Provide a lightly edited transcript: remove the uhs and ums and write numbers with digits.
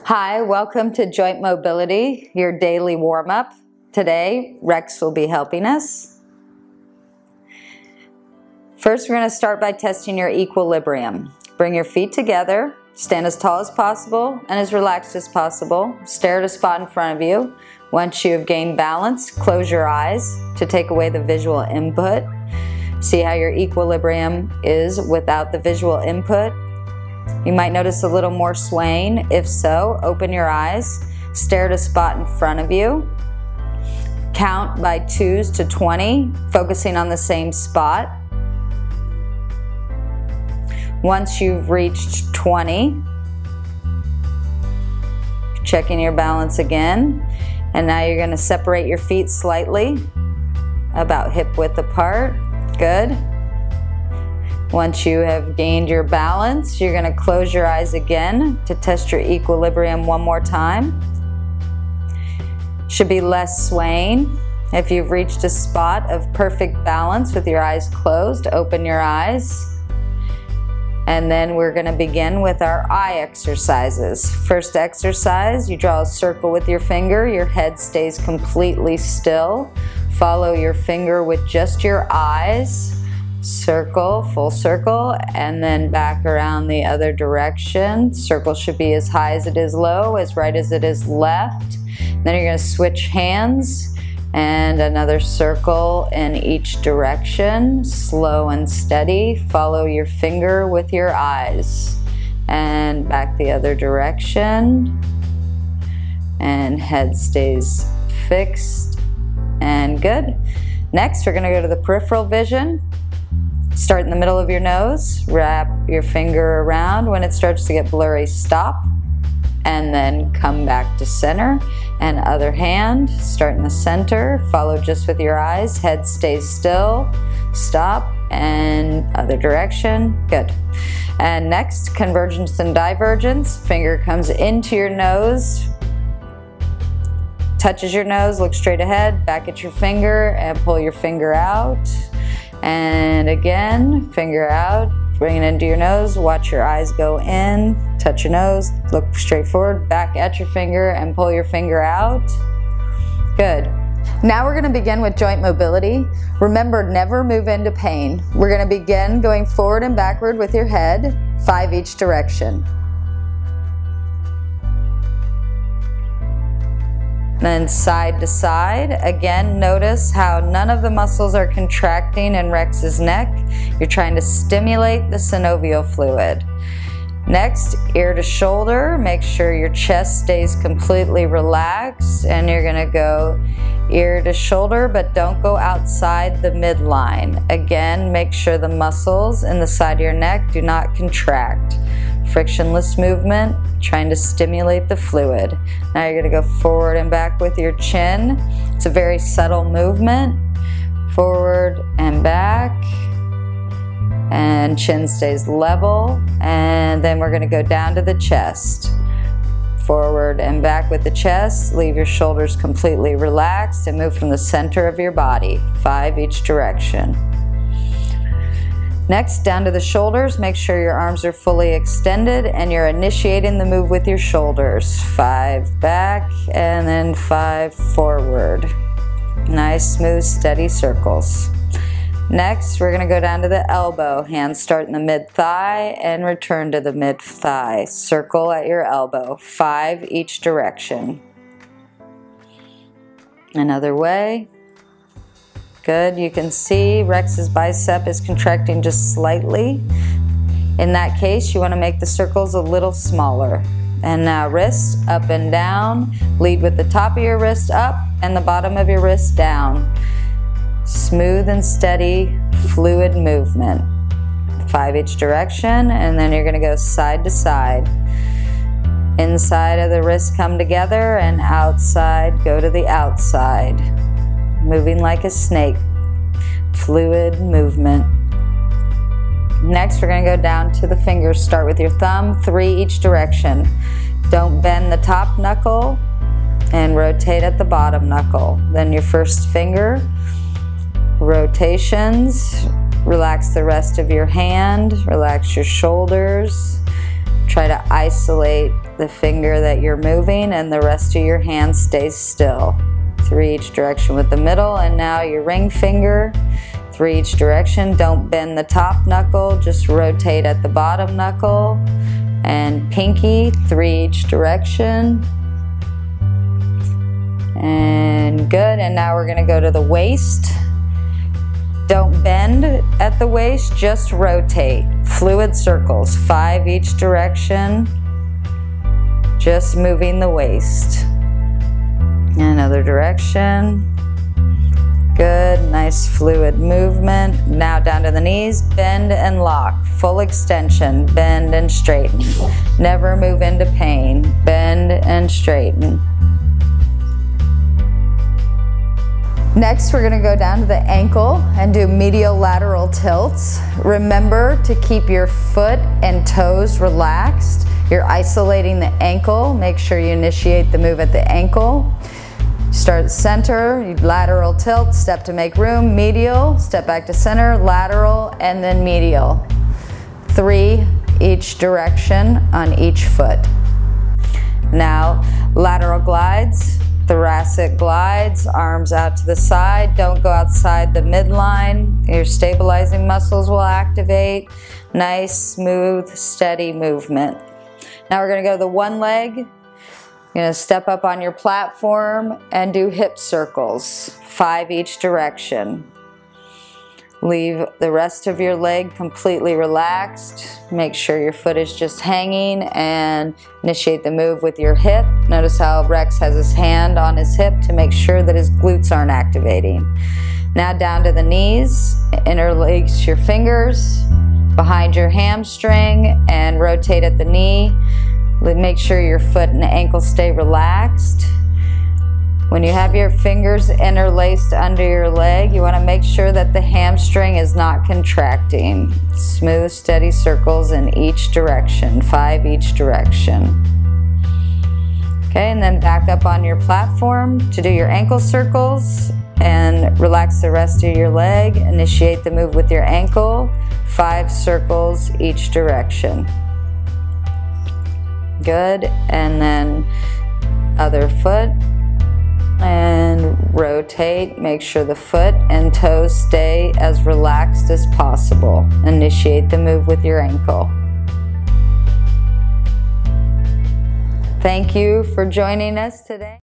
Hi, welcome to Joint Mobility, your daily warm-up. Today, Rex will be helping us. First, we're going to start by testing your equilibrium. Bring your feet together, stand as tall as possible and as relaxed as possible. Stare at a spot in front of you. Once you have gained balance, close your eyes to take away the visual input. See how your equilibrium is without the visual input. You might notice a little more swaying. If so, open your eyes, stare at a spot in front of you. Count by 2s to 20, focusing on the same spot. Once you've reached 20, checking your balance again. And now you're going to separate your feet slightly, about hip width apart. Good. Once you have gained your balance, you're going to close your eyes again to test your equilibrium one more time. Should be less swaying. If you've reached a spot of perfect balance with your eyes closed, open your eyes. And then we're going to begin with our eye exercises. First exercise, you draw a circle with your finger. Your head stays completely still. Follow your finger with just your eyes. Circle, full circle, and then back around the other direction. Circle should be as high as it is low, as right as it is left. Then you're going to switch hands and another circle in each direction, slow and steady. Follow your finger with your eyes and back the other direction, and head stays fixed and good. Next, we're going to go to the peripheral vision. Start in the middle of your nose, wrap your finger around. When it starts to get blurry, stop, and then come back to center. And other hand, start in the center, follow just with your eyes, head stays still, stop, and other direction, good. And next, convergence and divergence. Finger comes into your nose, touches your nose, look straight ahead, back at your finger, and pull your finger out. And again, finger out, bring it into your nose, watch your eyes go in, touch your nose, look straight forward, back at your finger, and pull your finger out. Good. Now we're going to begin with joint mobility. Remember, never move into pain. We're going to begin going forward and backward with your head, 5 each direction. Then side to side. Again, notice how none of the muscles are contracting in Rex's neck. You're trying to stimulate the synovial fluid. Next, ear to shoulder. Make sure your chest stays completely relaxed, and you're going to go ear to shoulder, but don't go outside the midline. Again, make sure the muscles in the side of your neck do not contract. Frictionless movement, trying to stimulate the fluid. Now you're going to go forward and back with your chin. It's a very subtle movement. Forward and back. And chin stays level. And then we're going to go down to the chest. Forward and back with the chest. Leave your shoulders completely relaxed and move from the center of your body. 5 each direction. Next, down to the shoulders. Make sure your arms are fully extended and you're initiating the move with your shoulders. 5 back and then 5 forward. Nice, smooth, steady circles. Next, we're going to go down to the elbow. Hands start in the mid-thigh and return to the mid-thigh. Circle at your elbow. 5 each direction. Another way. Good. You can see Rex's bicep is contracting just slightly. In that case, you want to make the circles a little smaller. And now wrists up and down. Lead with the top of your wrist up and the bottom of your wrist down. Smooth and steady, fluid movement. 5 each direction, and then you're going to go side to side. Inside of the wrist come together, and outside go to the outside. Moving like a snake. Fluid movement. Next, we're going to go down to the fingers. Start with your thumb, 3 each direction. Don't bend the top knuckle and rotate at the bottom knuckle. Then your first finger. Rotations. Relax the rest of your hand. Relax your shoulders. Try to isolate the finger that you're moving and the rest of your hand stays still. 3 each direction with the middle, and now your ring finger, 3 each direction. Don't bend the top knuckle, just rotate at the bottom knuckle. And pinky, 3 each direction. And good, and now we're gonna go to the waist. Don't bend at the waist, just rotate. Fluid circles, 5 each direction. Just moving the waist. Another direction. Good, nice fluid movement. Now down to the knees, bend and lock. Full extension, bend and straighten. Never move into pain. Bend and straighten. Next, we're gonna go down to the ankle and do medial lateral tilts. Remember to keep your foot and toes relaxed. You're isolating the ankle. Make sure you initiate the move at the ankle. Start center, lateral tilt, step to make room, medial, step back to center, lateral, and then medial. 3 each direction on each foot. Now, lateral glides. Thoracic glides, arms out to the side. Don't go outside the midline. Your stabilizing muscles will activate. Nice, smooth, steady movement. Now we're gonna go to the one leg. You're gonna step up on your platform and do hip circles, 5 each direction. Leave the rest of your leg completely relaxed. Make sure your foot is just hanging and initiate the move with your hip. Notice how Rex has his hand on his hip to make sure that his glutes aren't activating. Now down to the knees, interlace your fingers behind your hamstring and rotate at the knee. Make sure your foot and ankle stay relaxed. When you have your fingers interlaced under your leg, you want to make sure that the hamstring is not contracting. Smooth, steady circles in each direction, 5 each direction. Okay, and then back up on your platform to do your ankle circles and relax the rest of your leg. Initiate the move with your ankle, 5 circles each direction. Good, and then other foot. And rotate, make sure the foot and toes stay as relaxed as possible. Initiate the move with your ankle. Thank you for joining us today.